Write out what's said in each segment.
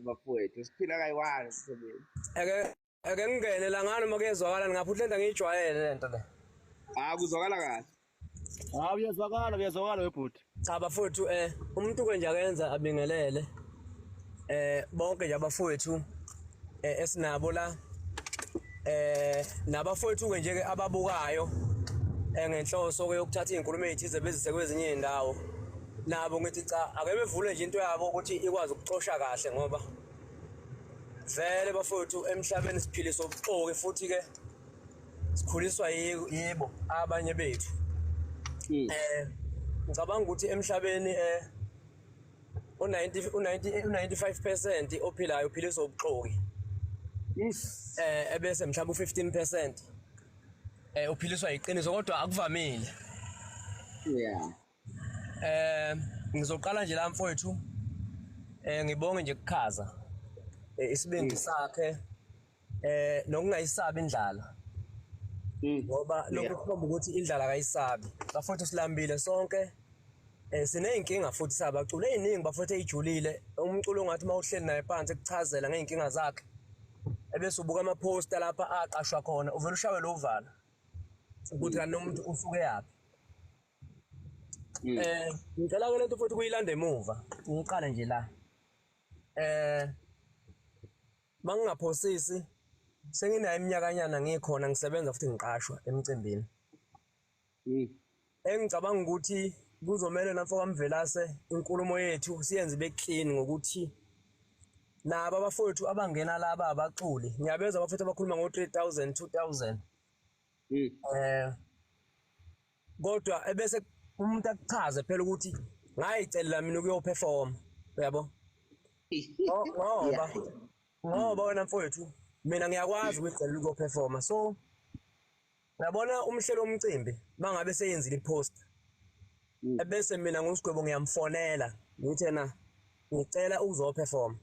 bafowethu siphila kayi-one emhlabeni. Ake ngingene la ngani uma kuyezwakala ngapha lento ngiyijwayele lento le. Kuzwakala kahle. Uyazwakala webhuti. Cha bafowethu umuntu kwenje akenza abingelele bonke nje abafowethu esinabo la nabafowethu ke nje ke ababukayo ngenhloso ke yokuthatha izinkulumo ezithize bezise kwezinye izindawo nabo ngithi cha ake bevule nje into yabo ukuthi ikwazi ukuxosha kahle ngoba vele bafowethu emhlabeni siphilisa ubuxoki futhi ke sikhuliswa yebo abanye bethu ngicabanga ukuthi emhlabeni u95% ophilayo uphiliswa ubuxoki ebese mhlawumbe u15% uphiliswa iqiniso kodwa akuvamile. Ngizoqala nje la mfowethu ngibonge nje ukukhaza isibindi sakhe nokungayisabi indlala ngoba lokho kukhomba ukuthi indlala kayisabi bafowethu silambile sonke sineyinkinga futhi sabaculi eziningi bafowethu ejulile umculo ongathi mawuhleli naye phansi ekuchazela ngeyinkinga zakhe ebese ubuka ama poster lapha aqashwa khona uvela ushawe lo vala ukuthi kanti umuntu usuke yapi. Ngicela ke lento futhi kuyilanda emuva ngiqale nje la mangingaphosisi senginayo iminyakanyana ngikhona ngisebenza futhi ngiqashwa emicimbini engicabanga ukuthi kuzomela namfo kaMvelase inkulumo yethu siyenze ibe clean ngokuthi nabo abafowethu abangena laba abaculi ngiyabeza abafowethu abakhuluma ngo 3000 kodwa ebese umuntu akuchaze phela ukuthi ngayicelela mina ukuyoperform uyabo ngoba wena mfowethu mina ngiyakwazi ukuyicelela ukuyoperforma so ngiyabona umhlelo womcimbi mangabe seyenzile ipost ebese mina ngoSgwebo ngiyamfonela ngithi na ngicela ukuzoperform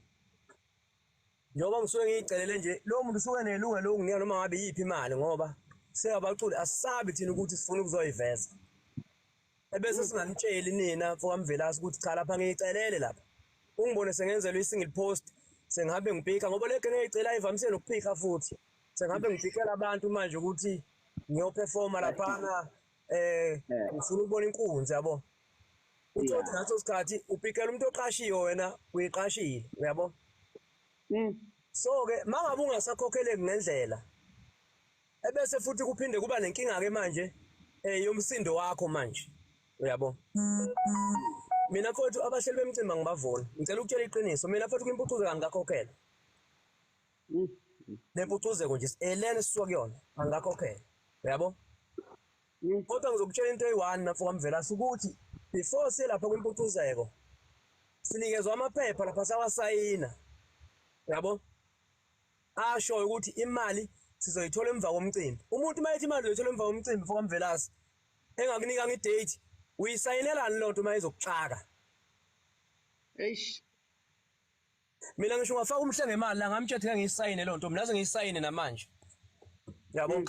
njengoba ngisuke ngiyicelele nje lo muntu usuke nelungelo lokunginika noma ngabe yiphi imali ngoba seyabaculi asabi thina ukuthi sifuna ukuzoyiveza ebese singanitsheli nina mfokamvelasi ukuthi cha lapha ngiyicelele lapha ungibone sengenzelwe i-single post sengihambe ngipika ngoba leke ngiyicela ivamise nokuphika futhi sengihambe ngipikela abantu manje ukuthi ngiyoperforma laphana ngifuna ukubona inkunzi yabo uthi ngaso sikhathi upikela umuntu oqashiwe wena uyiqashile uyabo so ke mangabe ungasakhokheleki ngendlela ebese futhi kuphinde kuba nenkinga ke manje yomsindo wakho manje uyabo mina futhi abahleli bemicimbi ngibavula ngicela ukutshela iqiniso mina futhi kwimpucuzo angakhokhela lempucuzeko nje elene sisuka kuyona angakhokhela uyabo kodwa ngizokutshela into eyi-1 nafo kaMvelase ukuthi before silapha kwimpucuzeko sinikezwa amaphepha lapha sawasayina uyabo asho ukuthi imali sizoyithola emva komcimbi umuntu mayethi imali uzoyithola emva komcimbi mfo kaMvelase engakunika ngidate uyisayinelani lonto mayizokuxaka mina ngisho ngafaka umhle ngemali la ngamtshela ngiyisayine lonto mina ngiyisayine namanje yabo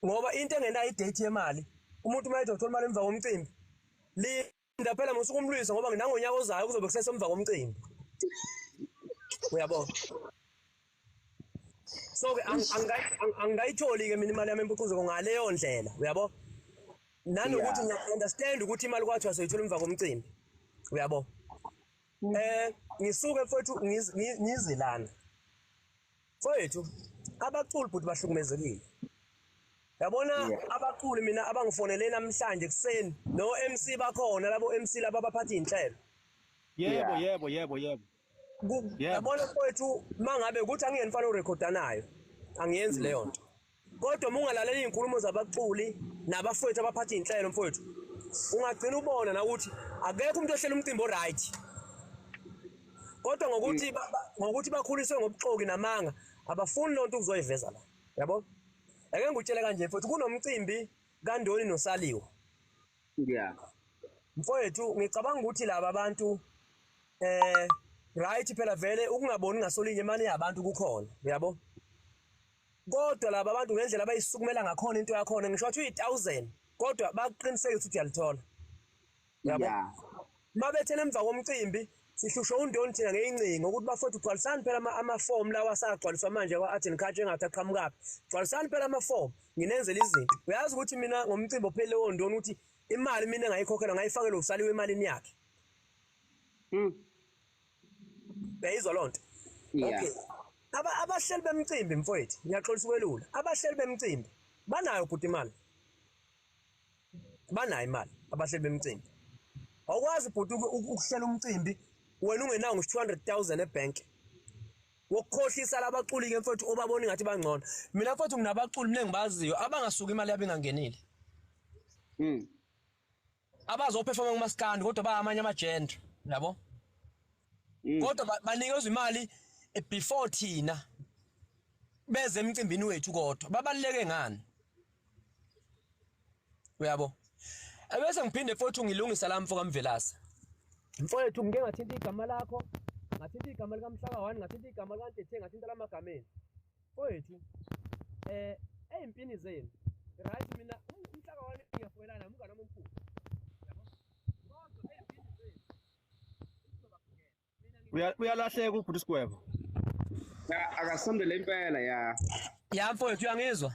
ngoba into engenayo idate yemali umuntu mayethi uthola imali emva komcimbi linda phela ngosuku umlwisa ngoba nginangonyaka ozayo kuzobe kusese emva komcimbi uyabo so ke angayitholi ke mina imali yami empucuzeko ngaleyo ndlela uyabo nanokuthi ngiya-understand ukuthi imali kwathiwa soyithola emva komcimbi uyabo ngisuke mfowethu ngizilana mfowethu abaculi futhi bahlukumezekile yabona abaculi mina abangifonele namhlanje kuseni no MC bakhona labo MC laba abaphatha inhlelo Yebo. yabona mfowethu mangabe ukuthi angiyeni fanele urekhoda nayo angiyenzi leyo nto kodwa uma ungalalela izinkulumo zabaculi nabafowethu abaphatha inhlelo mfowethu ungagcina ubona na ukuthi akekho umuntu ohlela umcimbi oright kodwa ngokuthi bakhuliswe ngobuxoki namanga abafuni lonto ukuzoyiveza la yabo ake ngikutshele kanje futhi kunomcimbi kaNdoni noSaliwe mfowethu ngicabanga ukuthi laba abantu right phela vele ukungaboni ngasolinye imali yabantu kukhona yabo kodwa laba abantu ngendlela abayisukumela ngakhona into yakhona ngisho ukuthi uyi1000 kodwa baqiniseka ukuthi uyalithola yabo mabethele emva komcimbi sihlusho undoni thina ngeincingo ukuthi bafowethu ugcwalisani phela ama-form lawa asagcwaliswa manje kwa-art and culture engathi aqhamukaphi. Gcwalisani phela ama-form nginenzela izinto. Uyazi ukuthi mina ngomcimbi ophele wondoni ukuthi imali mina engayikhokhela ngayifakela usaliwe emalini yakhe. Beyizwa loo nto. Okay. Abahleli bemicimbi mfowethu ngiyaxolisa ukwelula. Abahleli bemicimbi banayo futhi imali. Banayo imali abahleli bemicimbi. Awukwazi futhi ukuhlela umcimbi wena ungenawo ngisho 200,000 ebank. Wokukhohlisa labaculi ke mfowethu obabona ngathi bangcono. Mina mfowethu nginabaculi mina engibaziyo abangasuka imali yabo ingangenile. Abazoperforma kumaskandi kodwa bayamanye amagender, yabo? Kodwa banikezwe imali before thina beze emcimbini wethu kodwa babaluleke ngani? Uyabo? Ebese ngiphinde futhi ngilungisa la mfoka Mvelasa. Mfowethu ngike ngathinta igama lakho, ngathinta igama lika Mhlaka 1, ngathinta igama lika Nthethe, ngathinta lamagameni. Mfowethu ezimpini zenu. Right mina Mhlaka 1 ngiyafuelana umngane wami omkhulu. Yabo? Kodwa ezimpini zenu. Uyalahleka ubhuti uSgwebo. Ya akasondele impela ya. Ya mfowethu uyangizwa?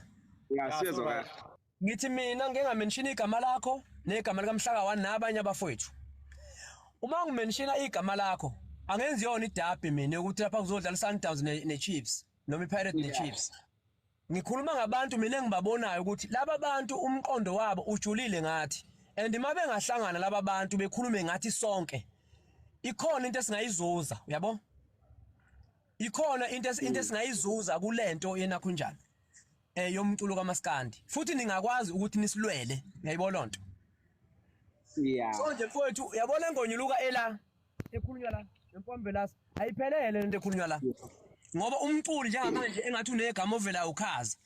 Ya siyezwa kahle. Ngithi mina ngeke ngamention igama lakho negama lika Mhlaka 1 nabanye abafowethu. Uma ngimenshina igama lakho angenzi yona idabi mina ukuthi lapha kuzodlala Sundowns neChiefs noma iPirates neChiefs. Ngikhuluma ngabantu mina engibabonayo ukuthi laba bantu umqondo wabo ujulile ngathi and mabe ngahlangana laba bantu bekhulume ngathi sonke ikhona into esingayizuza uyabo? Ikhona into esingayizuza kulento yena kunjani yomculo kaMaskandi futhi ningakwazi ukuthi nisilwele uyayibona lonto. Yeah. So nje mfowethu uyabona ngonyuluka ela ekhulunywa la empomvelasa ayiphelele lento ekhulunywa la ngoba umculi njengamanje engathi unegama ovela ukhaza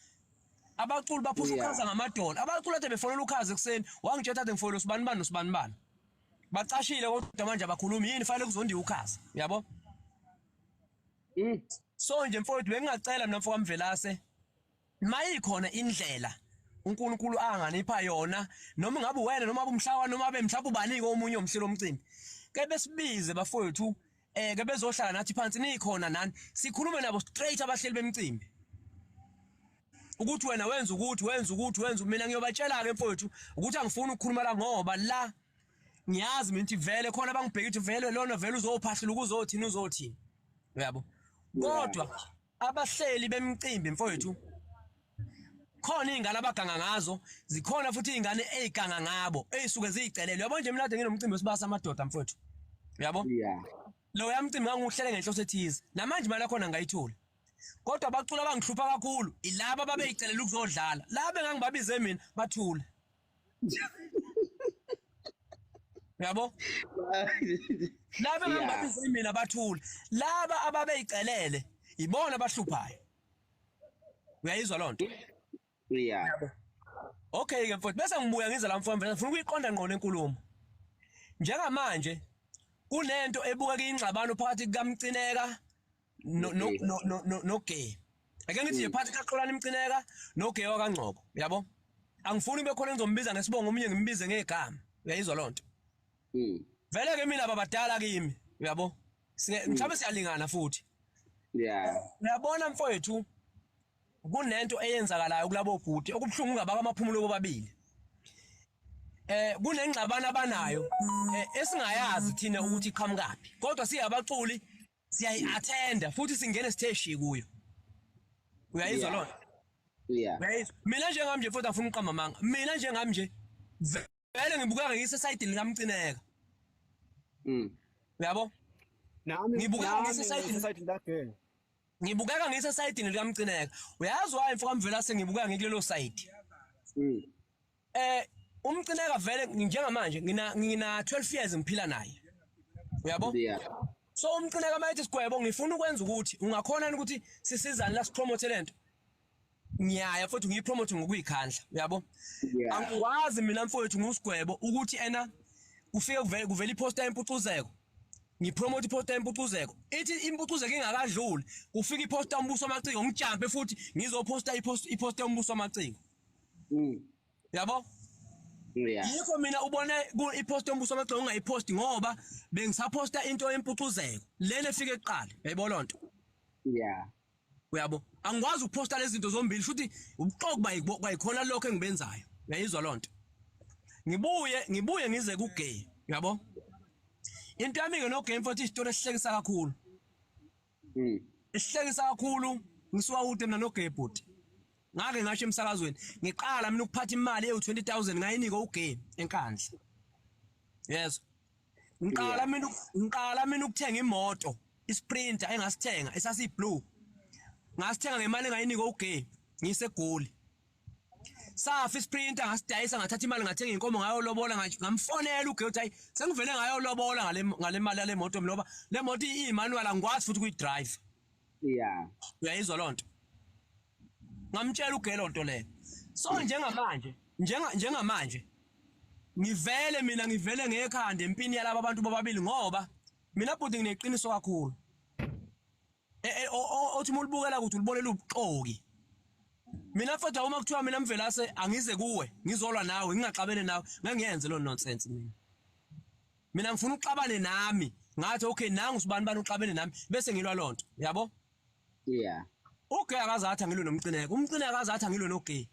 abaculi baphusa ukhaza ngamadola abaculi ade befonela ukhaza ekseni wangitshela ade ngifonela usibanibani nosibanibani bacashile kodwa manje abakhulumi yini fanele kuzondiwa ukhaza uyabo. So nje mfowethu bengingacela mina mfoka Mvelase mayikhona indlela uNkulunkulu anganipha yona noma ngabe wena noma umhlawa noma abe mhlawumbe ubanike omunye umhlelo omcimbi ke besibize bafowethu ke bezohlala nathi phansi nikhona nani sikhulume nabo straight abahleli bemicimbi ukuthi wena wenza ukuthi mina ngiyobatshela ke mfowethu ukuthi angifuni ukukhuluma la ngoba la ngiyazi mina ukuthi vele khona bangibheka ukuthi vele lona vele uzophahlela ukuzothini uzothini uyabo kodwa abahleli bemicimbi mfowethu khona izingane abaganga ngazo zikhona futhi izingane eziganga ngabo ezisuke ziyicelele uyabo nje mina ade nginomcimbi wesibasa amadoda mfowethu uyabo lo yamcimbi nganguhlele ngenhloso ethize namanje imali yakhona ngayithola kodwa abacula abangihlupha kakhulu ilabo ababeyicelela ukuzodlala laba engangibabize mina bathule uyabo laba engangibabize mina bathule laba ababeyicelele ibona abahluphayo uyayizwa lonto. Yeah. Okay ke mfowethu bese ngibuya ngiza la mfowethu ngifuna ukuyiqonda ngqondo enkulumo. Njengamanje kunento ebukeka ingxabano phakathi kukaMcineka no Gay. Ake ngithi nje phakathi kaXolani Mcineka no Gay wakangcoko, yabo? Angifuni kube khona engizombiza ngesibongo omunye ngimbize ngegama. Uyayizwa lonto? Vele ke mina babadala kimi, uyabo? Mhlawumbe siyalingana futhi. Yeah. Uyabona mfowethu kunento eyenzakalayo kulabo bhuti okubhlungu ngabaka amaphumulo bobabili. Kunengxabano abanayo esingayazi thina ukuthi iqhamukapi kodwa siyabaculi siyayi-attenda futhi singene siteshi kuyo. Uyayizwa lona? Yeah. Mina njengami nje futhi afuna uqamba manga. Mina njengami nje vele ngibukeka ngise side likaMcineka. Uyabo? Nami ngibukeka ngise side lakhe. Ngibukeka ngise side likaMcineka. Uyazi why mfoka Mvelase ngibukeka ngikulelo side? Umcineka vele njengamanje ngina 12 years ngiphila naye. Uyabo? Yeah. So umcineka mayithi uSgwebo ngifuna ukwenza ukuthi ungakhona ukuthi sisizane la sipromote lento. Ngiyaya futhi ngiyipromote ngokuyikhandla, uyabo? Angikwazi mina mfowethu nguSgwebo ukuthi ena ufike kuvela iposter yempucuzeko. Ngipromote iposter yempucuzeko. Ithi impucuzeko ingakadluli, kufika iposter yombuso wamacingo ngijampe futhi ngizoposta iposter yombuso wamacingo. Yabo? Yeah. Yikho mina ubone ipost yombuso wamaqhinga ungayiposti ngoba bengisaposta into empucuzeko lena efike eqala yayibona lonto Yeah. uyabo angikwazi ukuposta lezi zinto zombili futhi ubuqobo bayikhona lokho engibenzayo uyayizwa lonto ngibuye ngize ku gay uyabo into yami ke no game futhi isitori esihlekisa kakhulu esihlekisa kakhulu ngisuka kude mina no gay bhuti ngake ngasho emsakazweni ngiqala mina ukuphatha imali ewu20,000 ngayinika ugame enkandla yes ngiqala mina ukuthenga imoto isprinter engasithenga esasiblue ngasithenga ngemali engayinika ugame ngisegoli safi isprinter ngasidayisa ngathatha imali ngathenga inkomo ngayo lobola ngamfonela ugame uthi hayi sengivele ngayo lobola ngale mali yale moto ngoba le moto imanual angikwazi futhi kuyidrive Yeah. uyayizwa lonto ngamtshela ugelo nto leyo so njengamanje ngivele ngekhanda empini yalabo abantu bobabili ngoba mina bhuti ngineqiniso kakhulu othi mulibukela ukuthi ulibolela ubuxoki mina futhi uma kuthiwa mina mvelase angize kuwe ngizolwa nawe ngingaxabene nawe ngangiyenze lo nonsense mina ngifuna uxabane nami ngathi okay nangu sibani uxabene nami bese ngilwa lonto yabo Yeah. Okay akazathi angilwe nomcineko umcineko akazathi angilwe nogay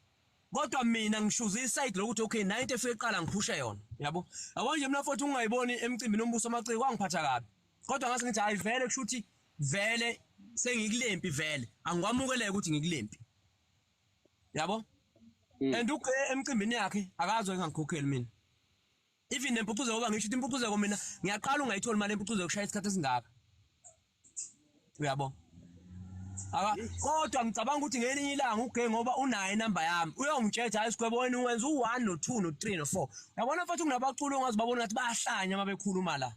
kodwa mina ngishuza iside lokuthi okay 90 efike eqala ngiphushe yona yabo yabo nje mina futhi ungayiboni emcimbini ombuso amaciko kwangiphatha kabi kodwa ngase ngithi hayi vele kushuthi vele sengikulempi vele angikwamukeleke ukuthi ngikulempi yabo and ugay emcimbini yakhe akazwe ngangikhokheli mina even nempucuze ngoba ngisho ukuthi impucuze mina ngiyaqala ungayitholi imali empucuze ukushaya isikhathi esingaka uyabo kodwa ngicabanga ukuthi ngelinye ilanga ugay ngoba unayo inamba yami uyongitshela hayi uSgwebo wena uwenza u1 no2 no3 no4 yabona futhi kunabaculi ongazi babona ukuthi bayahlanya mabekhuluma la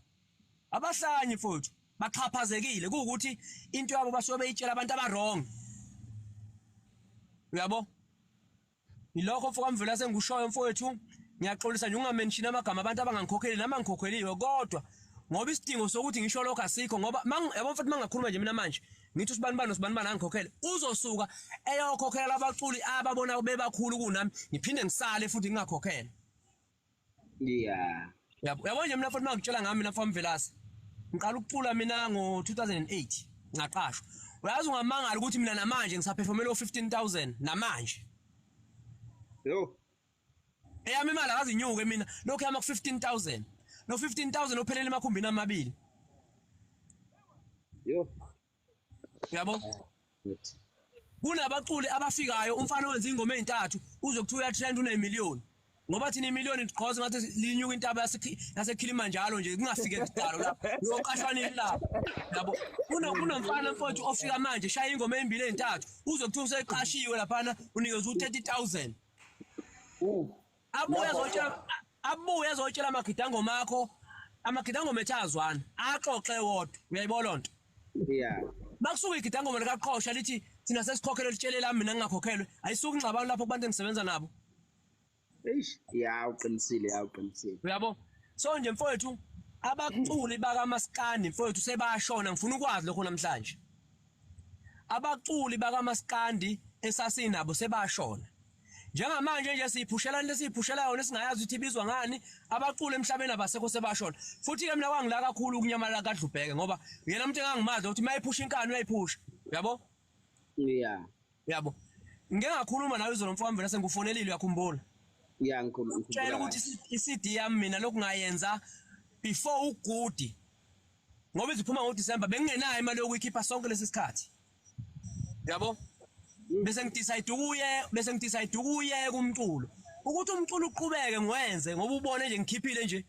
abahlanyi futhi baxhaphazekile ukuthi into yabo basuke beyitshela abantu abarong uyabo ilokho futhi amvela sengushoyo mfowethu ngiyaxolisa nje ungamention amagama abantu abangangikhokheli nama ngikhokheliwe kodwa ngoba isidingo sokuthi ngisho lokho asikho ngoba yabo futhi mangakhuluma nje mina manje ngithi usibani angikhokhele uzosuka eyokhokhela abaculi ababona bebakhulu kunami ngiphinde ngisale futhi ngingakhokhela Yeah. yabo nje mina futhi mangitshela ngami mina mfana Mvelase ngiqala ukucula mina ngo2008 ngaqashwa uyazi ungamangala ukuthi mina namanje ngisaperformela 15,000 namanje Yo. eyami imali akazinyuke mina lokho yama ku 15,000 no 15,000 ophelele emakhumbini amabili Yo. yabo kunabaculi abafikayo umfana wenza ingoma ezintathu uzokuthiwa uyatrend une1,000,000 ngoba thina i1,000,000 iqhoze ngathi linyuka intaba yaseKilimanjaro nje kungafike kudalo lapho yoqashwanini lapho yabo kunomfana mfowethu ofika manje shaya ingoma ezimbili ezintathu uzokuthiwa useqashiwe laphana unikeza u30,000 abuye azotshela amagidango makho amagidango methazwana axoxe wodwa uyayibona lonto Yeah. bakusuka igidango mina kaqhosha lithi thina sesikhokhela litshelela mina ngingakhokelwe ayisuki ngxabano lapho kubantu engisebenza nabo Eish. Yeah, uqinisile. uyabo so nje mfowethu abaculi bakaMaskandi mfowethu sebashona ngifuna ukwazi lokho namhlanje abaculi bakaMaskandi esasinabo sebashona njengamanje nje siphushela lesiphushela yona singayazi ukuthi ibizwa ngani abaculi emhlabeni abasekho sebashona futhi ke mina kwangila kakhulu ukunyamala kaDlubheke ngoba yena umuntu engangimazi ukuthi mayiphusha inkani uyayiphusha uyabo Yeah. yabo ngeke ngakhuluma nawe izolo mfowethu vele sengufonelile uyakhumbula Yeah, ngikhumbula. tshela ukuthi iCD yami mina lokhu ngayenza before ugudi ngoba iziphuma ngoDisemba bengingenayo imali yokuyikhipha sonke lesisikhathi yabo bese ngidecide ukuye kumculo ukuthi umculo uqhubeke ngiwenze ngoba ubone nje ngikhiphile nje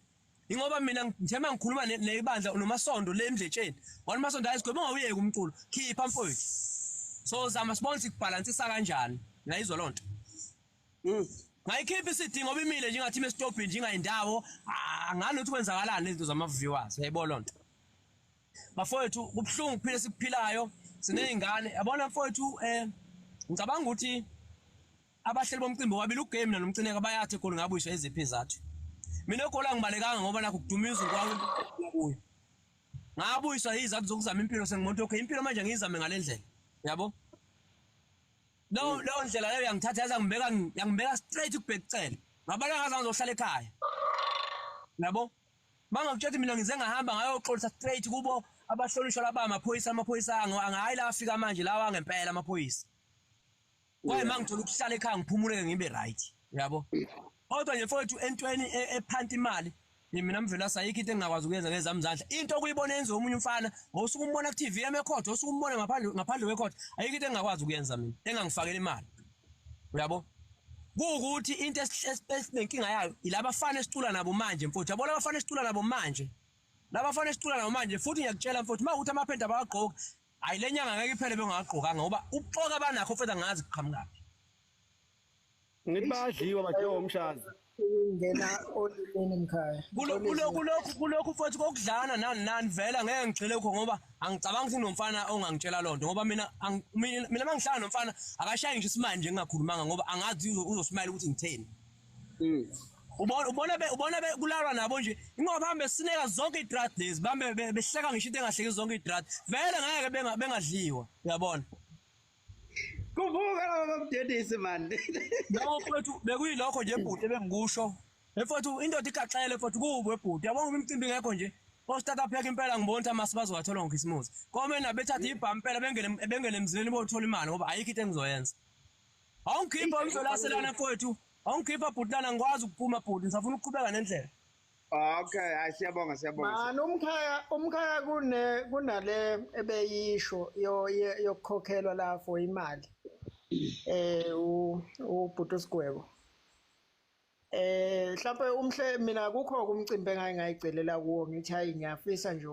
ingoba mina ngithema ngikhuluma nebandla nomasondo lemdletsheni wona masondo ayisiGwebo ngawuyeke umculo khipha mfowethu so zama sponsor ikubalansisa kanjani ngayizwa lonto ngayikhipha iCD ngoba imile nje ngathi mesitophi nje ingayindawo ngani ukuthi kwenzakalani lezinto zama viewers uyayibona lonto bafowethu kubhlungu kuphile sikuphilayo sinezingane yabona mfowethu ngicabanga ukuthi abahleli bomcimbi wabili ugame mina nomcineka bayathi khona ngabuyiswa iziphi izathu mina egola ngibalekanga ngoba nakho kudumiza kwawo kuyo ngabuyiswa izathu zokuzama impilo sengimoto okay impilo manje ngizame ngalendlela yabo lo ndlela leyo yangithatha yangibeka straight ukubhekicela ngabala ngaze ngizohlala ekhaya yabo bangakutshela mina ngize ngahamba ngayoxolisa straight kubo abahlonishwa laba amaphoyisa angahayi la afika manje lawa ngempela amaphoyisa kwaye mangithola ukuhlala ekhaya ngiphumuleke ngibe right yabo kodwa nje mfowethu entweni ephanti imali mina mvela sayikho into engakwazi ukuyenza ngezami izandla into okuyibona yenza omunye umfana ngosuku umbona ku TV emekhotho osuku umbona ngaphandle kwekhothi ayikho into engakwazi ukuyenza mina engangifakela imali uyabo ukuthi into esinenkinga yayo ilaba bafana esicula nabo manje mfowethu yabo labafana esicula nabo manje labafana esicula nabo manje futhi ngiyakutshela mfowethu mawukuthi amaphenda abaqoka ayilenyanga ngeke iphele bengaqokanga ngoba ukuxoka abanakho mfowethu angazi kuqhamukaphi ngithi bayadliwa bajowo umshazi ngena olimini mkhaya kulokhu futhi kokudlana nani vela ngeke ngigxile lokho ngoba angicabangi ukuthi nomfana ongangitshela lonto ngoba mina mangihlala nomfana akashayi nje isimanje ngingakhulumanga ngoba angazi uzosmile ukuthi ngitheni ubona kulalwa nabo nje ingoba bahambe sineka zonke i-drat lezi bahambe behleka ngisho into engahleki zonke i-drat vele ngeke bengadliwa uyabona kuvuka laba bamdedisi man no mfowethu bekuyilokho nje ebhuti ebengikusho mfowethu indoda igaxele mfowethu kubo ebhuti yabona imicimbi ngekho nje o-startup yakhe impela ngibona ukuthi amasi bazowathola ngokhisimusi komena bethatha ibhamu impela bengene emzileni bothola imali ngoba ayikho into engizoyenza awungikhipha umzolaselana mfowethu awungikhipha bhuti lana ngikwazi ukuphuma bhuti ngisafuna ukuqhubeka nendlela okay hayi siyabonga man umkhaya kunale ebeyisho yokukhokhelwa la for imali ubhuti uSgwebo mhlawumbe mina kukho umcimbi engayicelela kuwo ngithi hayi ngiyafisa nje